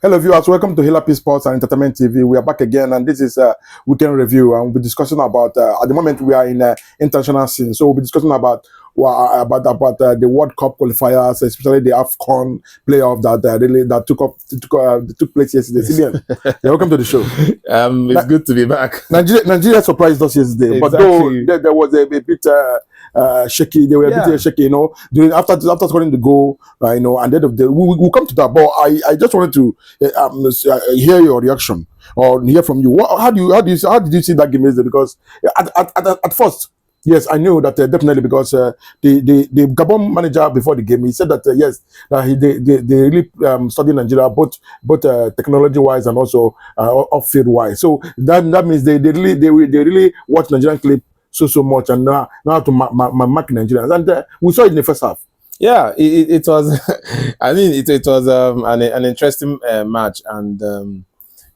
Hello viewers, welcome to Hila-P Sports and Entertainment TV. We are back again and this is a weekend review and we'll be discussing about, at the moment we are in international scene, so we'll be discussing about the World Cup qualifiers, especially the AFCON playoff that took place yesterday. Simeon, yeah, welcome to the show. It's good to be back. Nigeria surprised us yesterday, but though there was a bit shaky. They were a bit shaky, after scoring the goal, and then we'll come to that. But I just wanted to hear your reaction or hear from you. How did you see that game yesterday? Because at first, yes, I knew that definitely, because the Gabon manager before the game, he said that yes, they really study Nigeria both technology wise and also off field wise. So that means they really watch Nigerian clip so much and now to mark Nigerians, and we saw it in the first half. Yeah, it was. I mean, it was an interesting match, and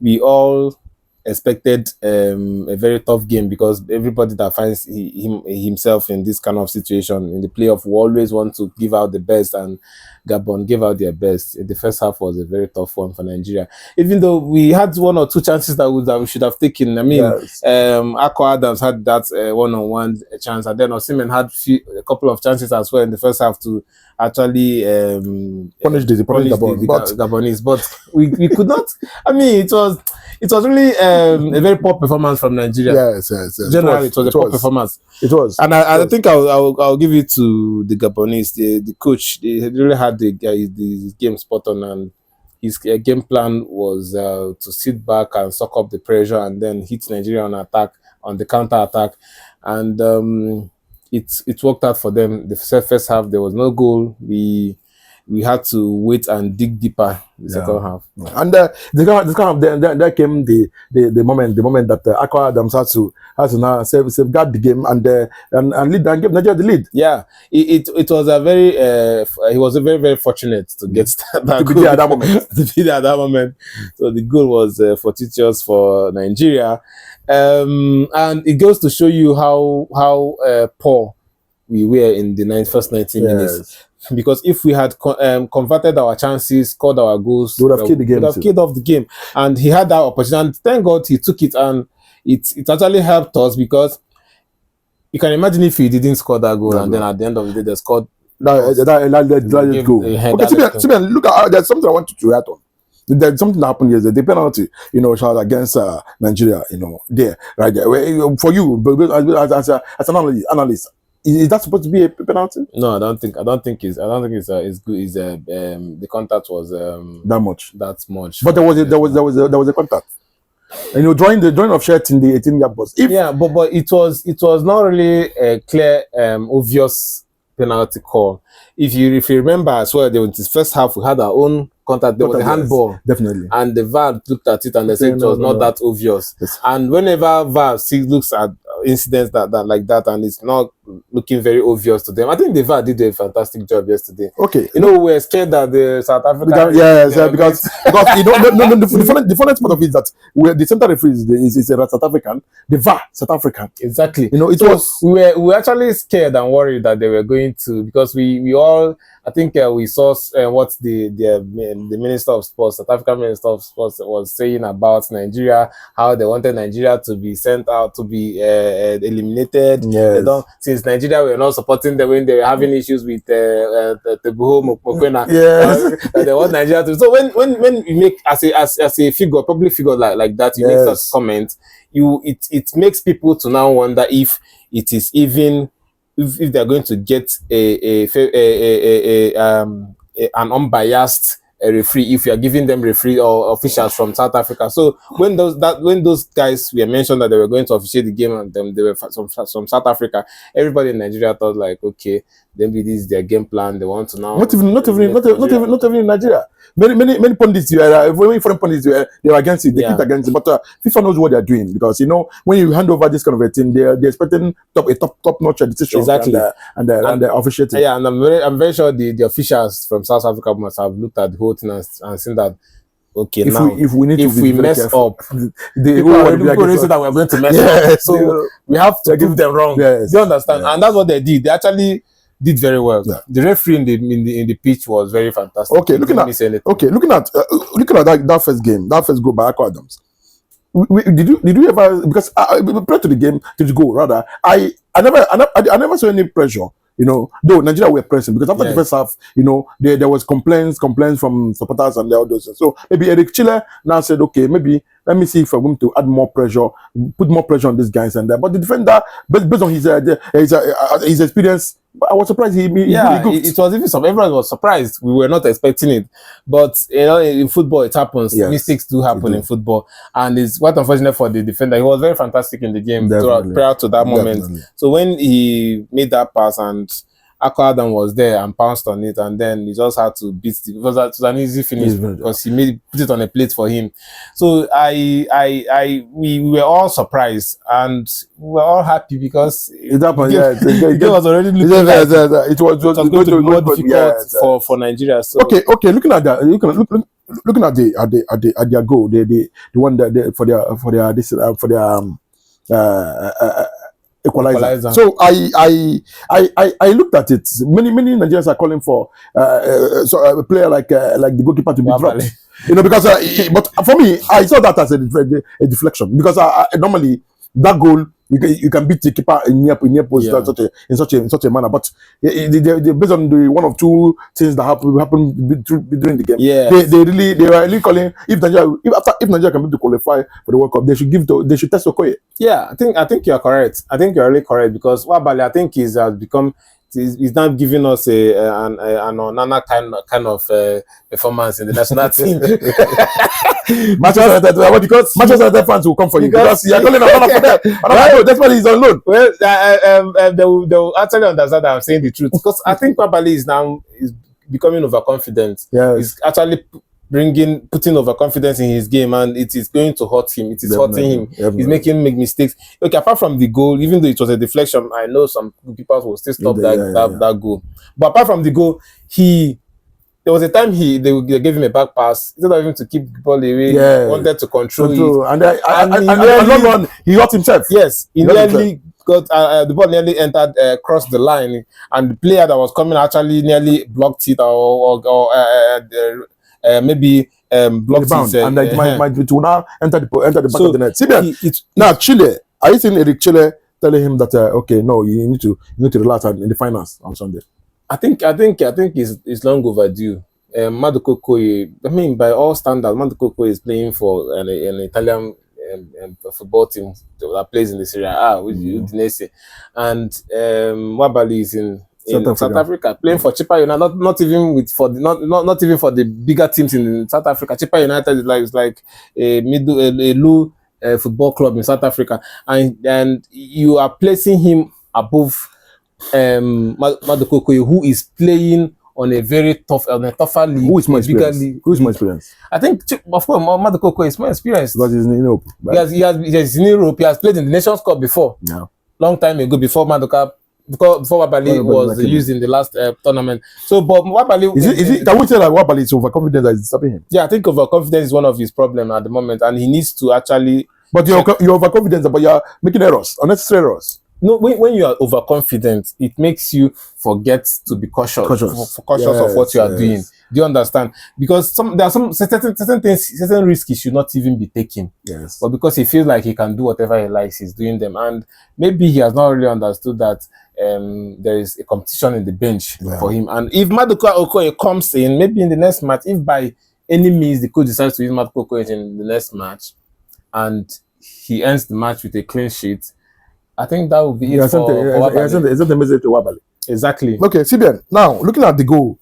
we all expected a very tough game, because everybody that finds himself in this kind of situation in the playoff will always want to give out the best, and Gabon gave out their best. The first half was a very tough one for Nigeria, even though we had one or two chances that we should have taken. I mean, yes. Akko Adams had that one-on-one chance, and then Osimhen had a couple of chances as well in the first half to actually punish the Gabonese, but we could not. I mean, it was really a very poor performance from Nigeria. Yes. Generally, it was a poor performance. It was, and I think I'll give it to the Gabonese. The coach, they really had the game spot on, and his game plan was to sit back and suck up the pressure and then hit Nigeria on the counter attack, and it worked out for them. The first half there was no goal. We had to wait and dig deeper the second half. And there came the moment that Akko Adams has to now safeguard the game and lead and give Nigeria the lead. Yeah, it was a very he was very, very fortunate to get that goal at that moment. To be there at that moment. So the goal was fortuitous for Nigeria, and it goes to show you how poor we were in the first 90 minutes. Because if we had converted our chances, scored our goals, they would have killed off the game. And he had that opportunity. And thank God he took it, and it actually helped us, because you can imagine if he didn't score that goal, and then at the end of the day they scored. That goal. Okay, Simeon, look at there's something I want to react on. There's something that happened yesterday. The penalty, against Nigeria, there, right there. For you, as an analyst, is that supposed to be a penalty? No, I don't think it's good. The contact was that much. But there was a contact. Drawing of shirt in the 18-yard box. But it was not really a clear, obvious penalty call. If you remember as well, there was this first half we had our own contact. There was a handball, definitely, and the VAR looked at it and they said it was not that obvious. Yes. And whenever VAR looks at incidents that like that and it's not looking very obvious to them, I think the VAR did a fantastic job yesterday. Okay, we're scared that the South African because the funniest part of it is that the center referee is a South African, the VAR South African. Exactly. We were actually scared and worried that they were going to, because we all, I think we saw what the Minister of Sports, South African Minister of Sports, was saying about Nigeria, how they wanted Nigeria to be sent out, to be eliminated. Yes. Since Nigeria were not supporting them when they were having issues with Tebuho Mokwena. Yes. They want Nigeria to. So when you make as a figure, public figure like that, you make such comments, it makes people to now wonder if it is even, if they're going to get an unbiased referee, if you are giving them referee or officials from South Africa. So when those guys were mentioned that they were going to officiate the game and they were from South Africa, everybody in Nigeria thought like, okay, maybe this is their game plan. They want to now not even in Nigeria. Many pundits, foreign pundits, they were against it. They keep against it. But FIFA knows what they are doing, because when you hand over this kind of a thing, they're expecting a top-notch decision. Exactly. And the officiating. Yeah, and I'm very sure the officials from South Africa must have looked at the whole thing and seen that, okay, if we mess up, people say that we're going to mess up. So we have to prove them wrong. Yes. Do you understand? And that's what they did. They actually did very well. Yeah. The referee in the pitch was very fantastic. Okay, looking at that first game, that first goal by Akko Adams. Did you ever, because prior to the game, to the goal rather, I never saw any pressure. You know, though Nigeria were pressing, because after the first half, you know, there was complaints from supporters and the others. So maybe Eric Chile now said, okay, maybe let me see if we're going to add more pressure, put more pressure on these guys and that. But the defender, based on his experience, I was surprised it was even some. Everyone was surprised. We were not expecting it, but you know, in football it happens. Yes. Mistakes do happen in football, and it's quite unfortunate for the defender. He was very fantastic in the game prior to that moment. So when he made that pass and Akko Adam was there and pounced on it, and then he just had to beat it. It was an easy finish because he put it on a plate for him. So we were all surprised and we were all happy because it happened. It was already looking like it was going to be more difficult for Nigeria. So okay. Looking at that, looking at their goal, the one that for their equalizer. So I looked at it. Many Nigerians are calling for a player like the goalkeeper to be dropped. You know, because but for me, I saw that as a deflection, because normally that goal you can beat the keeper in near post in such a manner. But based on the one of two things that happened during the game, they were really calling if Nigeria can be to qualify for the World Cup, they should test Okoye. Yeah, I think you're correct. I think you're really correct, because Wabali, I think he's become. He's not giving us another kind of performance in the national team. Manchester United fans will come for you because you're calling a lot for them. That's why he's on loan. Well, they will actually understand that I'm saying the truth, because I think Wabali is becoming overconfident. He's actually putting overconfidence in his game, and it is going to hurt him. It is hurting him. He's making him make mistakes. Okay, apart from the goal, even though it was a deflection, I know some people will still stop that goal. But apart from the goal, there was a time they gave him a back pass instead of him to keep the ball away. He wanted to control it, and he hurt himself. Yes, he nearly got the ball nearly entered crossed the line, and the player that was coming actually nearly blocked it or maybe blocked it, and it might now enter the back of the net. Now Chile, are you seeing Eric Chile telling him that okay, no, you need to relax in the finals on Sunday? I think it's long overdue. Maduka Okoye, I mean, by all standards, Maduka Okoye is playing for an Italian football team that plays in the Serie A, with Udinese, and Wabali is in South Africa playing for Chippa United, not even for the bigger teams in South Africa. Chippa United is like a low football club in South Africa, and you are placing him above Maduka Okoye, who is playing on a tougher league. Who is more experienced? I think, of course, Maduka Okoye is more experienced. Because he's in Europe. Right? He's in Europe. He has played in the Nations Cup before. Yeah. Long time ago, before Wabali was used in the last tournament. So, but Wabali... Can we say that Wabali is overconfident that is disturbing him? Yeah, I think overconfidence is one of his problems at the moment, and he needs to actually... But you're overconfident, but you're making errors, unnecessary errors. No, when you are overconfident, it makes you forget to be cautious of what you are doing. Do you understand? Because there are some certain things, certain risks he should not even be taking. Yes. But because he feels like he can do whatever he likes, he's doing them. And maybe he has not really understood that there is a competition in the bench for him. And if Maduka Okoye comes in, maybe in the next match, if by any means the coach decides to use Maduka Okoye in the next match, and he ends the match with a clean sheet, I think that would be it for Wabali. Is that the message to Wabali? Exactly. Okay, Sibian. Now, looking at the goals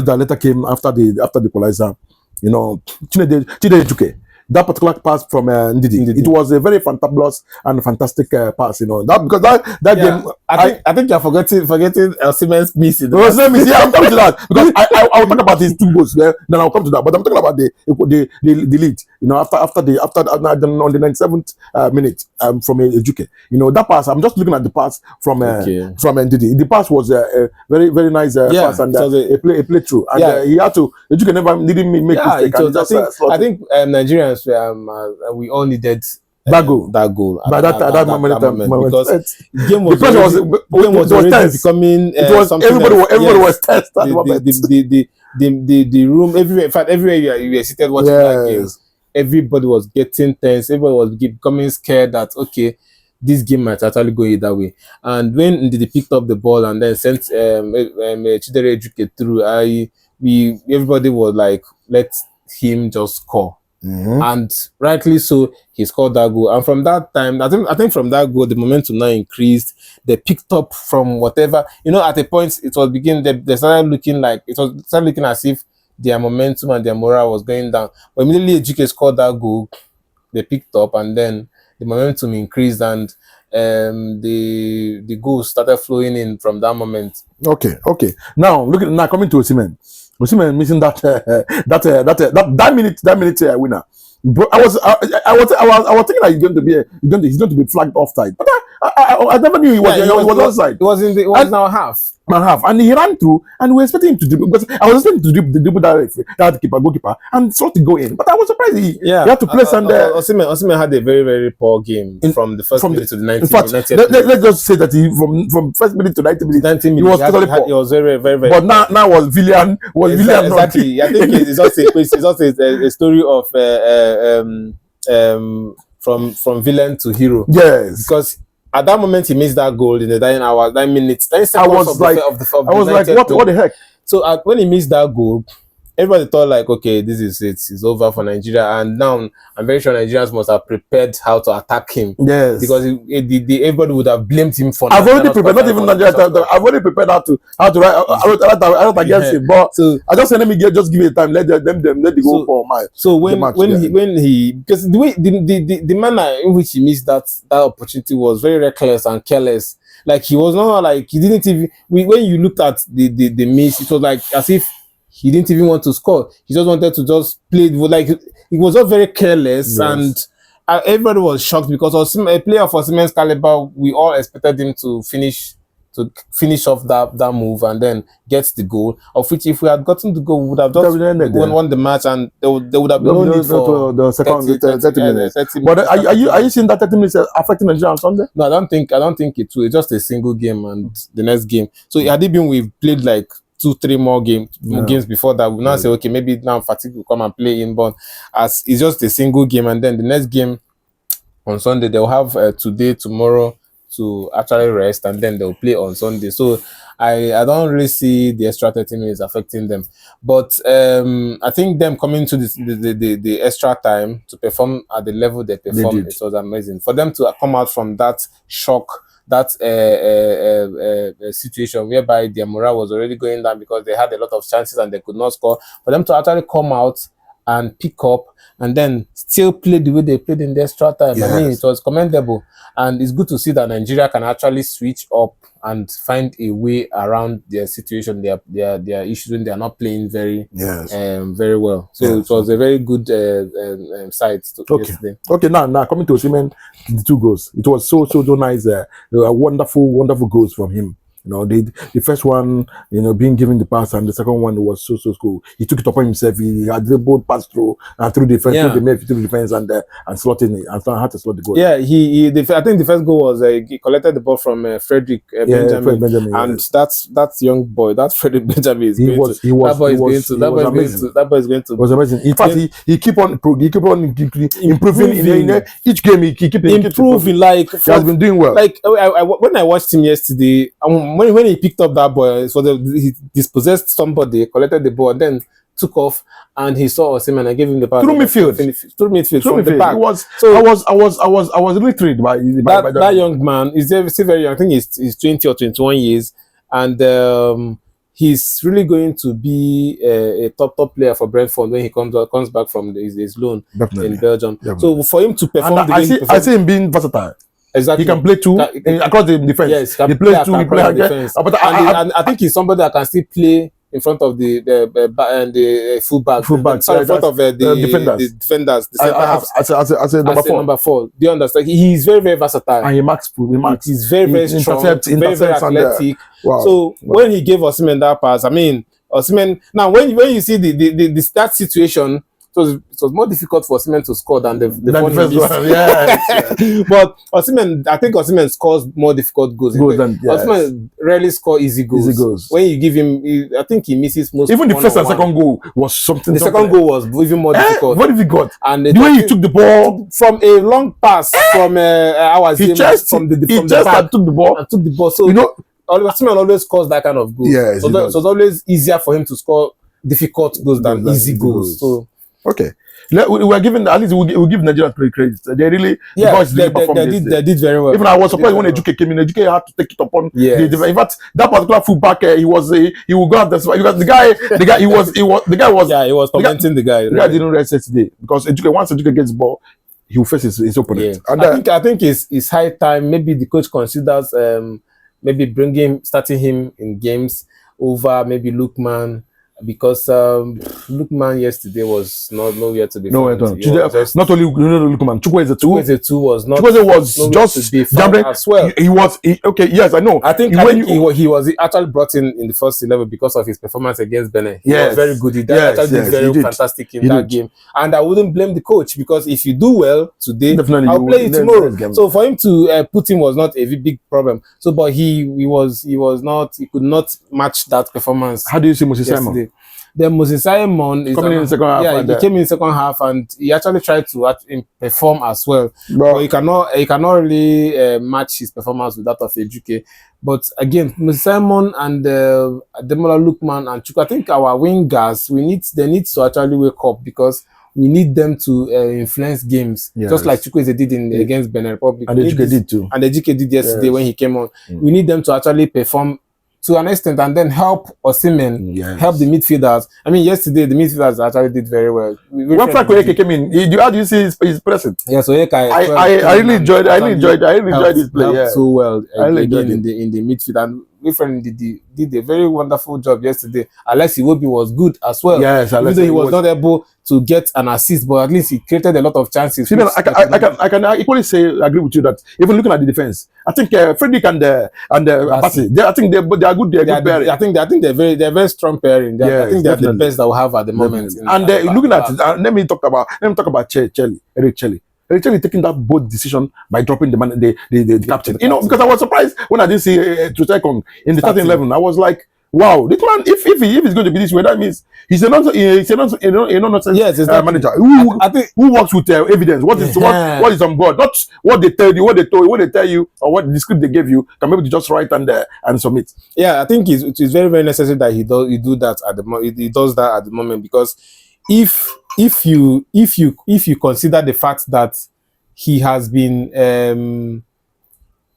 that later came after the equalizer, you know, Chide, that particular pass from Ndidi, it was a very fantabulous and fantastic pass, you know. That game, I think you're forgetting Siemens miss. I'm coming to that because I'll talk about these two goals there. Then I'll come to that. But I'm talking about the lead. You know, after on the 97th minute from Ejuke. You know, that pass. I'm just looking at the pass from Ndidi. The pass was a very very nice pass and a play through. And he had to. Ejuke never didn't make mistake. I think Nigerians we all needed that goal. At that moment. Because the game was already becoming everybody was tense at the moment. The room everywhere. In fact, everywhere you were seated watching that game, everybody was getting tense. Everybody was becoming scared that okay, this game might actually go either way. And when they picked up the ball and then sent Chidere Ejuke through, everybody was like, let him just score. And rightly so, he scored that goal. And from that time, I think from that goal, the momentum now increased. They picked up from whatever, at a point it was they started looking as if their momentum and their morale was going down. But immediately Ejuke scored that goal, they picked up, and then the momentum increased, and the goals started flowing in from that moment. Okay. Now coming to Osimhen missing that minute winner. But I was thinking that he's going to be flagged offside, but I never knew he was offside. It was now half, and he ran through, and we were expecting him to dribble, because I was expecting to dribble that goalkeeper, and sort to go in. But I was surprised he had to place Osimhen had a very, very poor game from the first minute to the 90th. In fact, let's just say that he from first minute to 90 minutes, he was totally poor. He was very, very, very. But now was Villian exactly. I think it's also a story of from villain to hero. Yes, because at that moment he missed that goal in the 9 minutes. I was like, what the heck? So when he missed that goal, everybody thought like, okay, this is it. It's over for Nigeria. And now I'm very sure Nigerians must have prepared how to attack him. Yes, because everybody would have blamed him for. I've already prepared. Not even Nigeria. I've already prepared how to write against him. But so I just said, let me just give it time. Let them let the go for my. So when he because the way the manner in which he missed that opportunity was very reckless and careless. Like he was not like he didn't even. When you looked at the miss, it was like as if he didn't even want to score. He just wanted to just play. Like he was all very careless, yes. And everybody was shocked because a player of Osimhen's caliber, we all expected him to finish off that move and then get the goal. Of which, if we had gotten the goal, we would have just won the match, and they would have been only for the second 30 minutes. 30 minutes. But are you seeing that 30 minutes affecting Nigeria on Sunday? No, I don't think it will. It's just a single game and the next game. So had it been we've played like 2-3 more games before that, we'll now say, okay, maybe now fatigue will come and play in, but as it's just a single game, and then the next game on Sunday, they'll have today, tomorrow to actually rest, and then they'll play on Sunday. So I don't really see the extra 30 minutes affecting them. But I think them coming to the extra time to perform at the level they performed, it was amazing. For them to come out from that shock, that situation whereby their morale was already going down because they had a lot of chances and they could not score, for them to actually come out and pick up and then still play the way they played in the extra time. Yes. I mean, it was commendable, and it's good to see that Nigeria can actually switch up and find a way around their situation, their issues when they are not playing very well. So it was a very good sight yesterday. Okay, now coming to Osimhen, the 2 goals. It was so nice. Wonderful goals from him. The first one, being given the pass, and the second one was so cool. He took it upon himself. He had the ball pass through through the defense, and slotted it, and had to slot the goal. Yeah, I think the first goal was he collected the ball from Frederick Benjamin, and that young boy, that Frederick Benjamin is going to. That boy is going to. It was amazing. In fact, he keep on improving in each game. He keep improving. Like he has been doing well. Like when I watched him yesterday. When he picked up that ball, he dispossessed somebody, collected the ball, and then took off, and he saw Osimhen and gave him the pass through midfield from the back. I was really thrilled by that young man. He's still very young. I think he's 20 or 21 years, and he's really going to be a top player for Brentford when he comes back from his loan in Belgium. Definitely. So for him to perform, I see him being versatile. Exactly. He can play two across the defense. Yes, he plays two. He plays defense. But I think he's somebody that can still play in front of the fullback. Sorry, in front of the defenders. The as a number 4. Do you understand? He's very, very versatile. And he marks. He's very, very strong. Very, very athletic. Wow. So when he gave Osimhen that pass, I mean, Osimhen. Now when you see that situation, was more difficult for Osimhen to score than the first one. Yeah. But I think Osimhen scores more difficult goals. Osimhen rarely score easy goals. When you give him, I think he misses most. Even the first and second goal was something. The second goal was even more difficult. What difficult? And the way he took the ball from a long pass from he just took the ball. So Osimhen always scores that kind of goal. Yes, so it's always easier for him to score difficult goals than easy goals. So okay. We're giving, at least we'll give Nigeria credit. They really, they did very well. Even I was surprised when Ejuke came in. Ejuke had to take it upon. In fact, that particular fullback, he would go out because the guy was tormenting the guy. The guy didn't rest yesterday because once Ejuke gets the ball, he will face his opponent. Yeah. And I think it's high time. Maybe the coach considers maybe starting him in games over maybe Lookman. Because Lookman yesterday was nowhere to be found. Not only Lookman, Chukwueze was not. Chukwueze was just jumping as well. He was okay. Yes, I know. I think he was actually brought in the first 11 because of his performance against Benin. He was very good. He did very fantastic in that game. And I wouldn't blame the coach because if you do well today, definitely I'll play you tomorrow. So for him to put him was not a big problem. So, but he could not match that performance. How do you see Moses Simon? Then Moses Simon is coming in the second half. Yeah, he came in the second half and he actually tried to perform as well. But he cannot really match his performance with that of Ejuke. But again, Moses Simon and Ademola Lookman and Chukwu, I think our wingers, they need to actually wake up because we need them to influence games, just like Chukwueze did against Benin Republic. And Ejuke did too. And Ejuke did yesterday when he came on. We need them to actually perform to an extent and then help Osimhen, help the midfielders. I mean, yesterday the midfielders actually did very well. When Frank Oyeke came in, how do you see his presence? Yes, Oyeke. I really enjoyed his play. So well again in the midfield, and my friend did a very wonderful job yesterday. Alex Iwobi was good as well. Yes, even though he was not able to get an assist, but at least he created a lot of chances. I can equally agree with you that even looking at the defense, I think Frederick and Abasi, I think they are good. They're good pairing. I think they're very strong pairing. I think they're the best that we have at the moment. And looking at it, let me talk about Eric Chelle. Eric Chelle taking that bold decision by dropping the captain. Because I was surprised when I didn't see Troostekong in the starting 11. I was like, wow, this man, if he's going to be this way, that means he's a nonsense manager who works with evidence. What is on board, not what they tell you, what they tell you, or what the script they gave you. Can be able to just write and submit. Yeah, I think it is very, very necessary that he do that at the moment. He does that at the moment because if you consider the fact that he has been in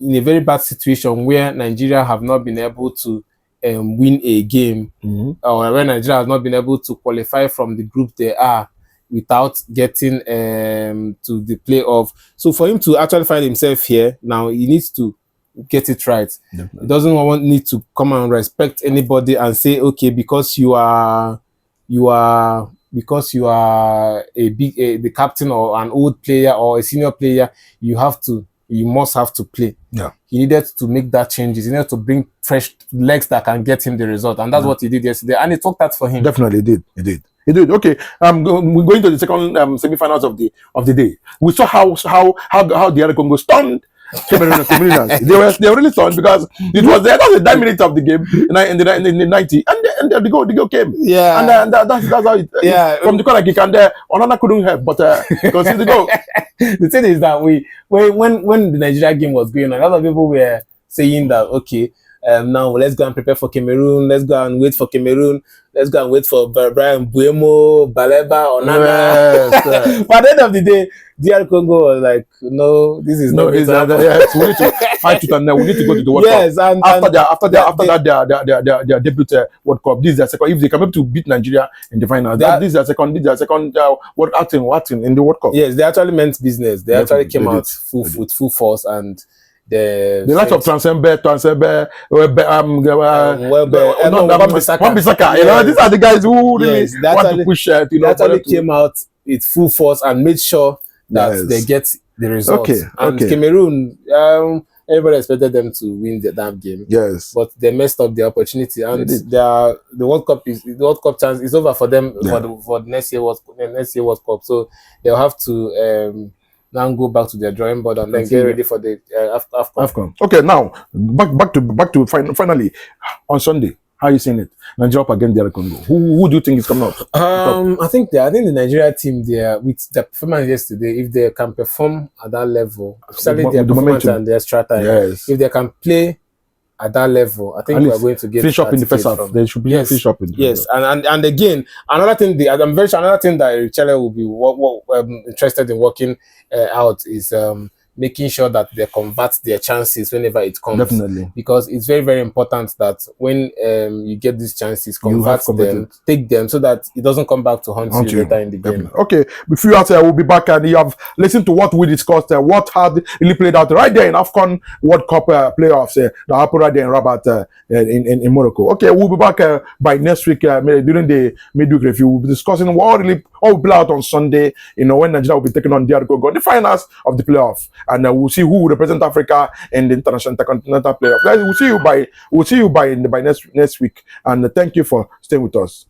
a very bad situation where Nigeria have not been able to win a game, or when Nigeria has not been able to qualify from the group they are without getting to the playoff. So for him to actually find himself here now, he needs to get it right. Definitely. He doesn't need to come and respect anybody and say, okay, because you are the captain or an old player or a senior player, you must have to play. Yeah. He needed to make that changes. He needed to bring fresh legs that can get him the result. And that's what he did yesterday. And it worked out for him. Definitely he did. Okay. We're going to the second semi-finals of the day. We saw how DR Congo stunned Cameroon. They were really stunned because it was the 9 minutes of the game in the 90, and the goal came. Yeah, and that's how it. From the corner kick, and Onana couldn't help but concede the goal. The thing is that when the Nigeria game was going on, a lot of people were saying that okay, now let's go and prepare for Cameroon. Let's go and wait for Cameroon. Let's go and wait for Brian Buemo, Baleba, Onana. Yes, but at the end of the day, DR Congo was like, no, this is not. Yes, we need to fight it, and we need to go to the World Cup. Yes, and after that, their debut World Cup. This is their second. If they come up to beat Nigeria in the final, this is their second. World acting in the World Cup. Yes, they actually meant business. They actually came out with full force and. The likes of Transembe, Wan-Bissaka, these are the guys who really want to push. They actually came out with full force and made sure that they get the results. Okay. And Cameroon, everybody expected them to win that game. Yes. But they messed up the opportunity, and the World Cup chance is over for them for the next year World Cup. So they'll have to now go back to their drawing board and then get ready for the AFCON. Okay, now back to finally on Sunday. How are you seeing it? Nigeria up against DR Congo. Who do you think is coming up? I think the Nigeria team there, with the performance yesterday, if they can perform at that level, especially their performance and their extra time, if they can play at that level, I think we are going to get finish up in the first half. They should be finish up in and again, another thing I'm very sure another thing that Richelle will be interested in working out is making sure that they convert their chances whenever it comes. Definitely. Because it's very, very important that when you get these chances, convert them, take them, so that it doesn't come back to haunt you later in the game. Okay, before you answer, we'll be back and you have listened to what we discussed, what had really played out right there in AFCON World Cup playoffs that happened right there in Rabat in Morocco. Okay, we'll be back by next week during the midweek review. We'll be discussing what will play out on Sunday, when Nigeria will be taking on DR Congo, the finals of the playoff. And we'll see who will represent Africa in the international intercontinental playoff. Guys, we'll see you by next week. And thank you for staying with us.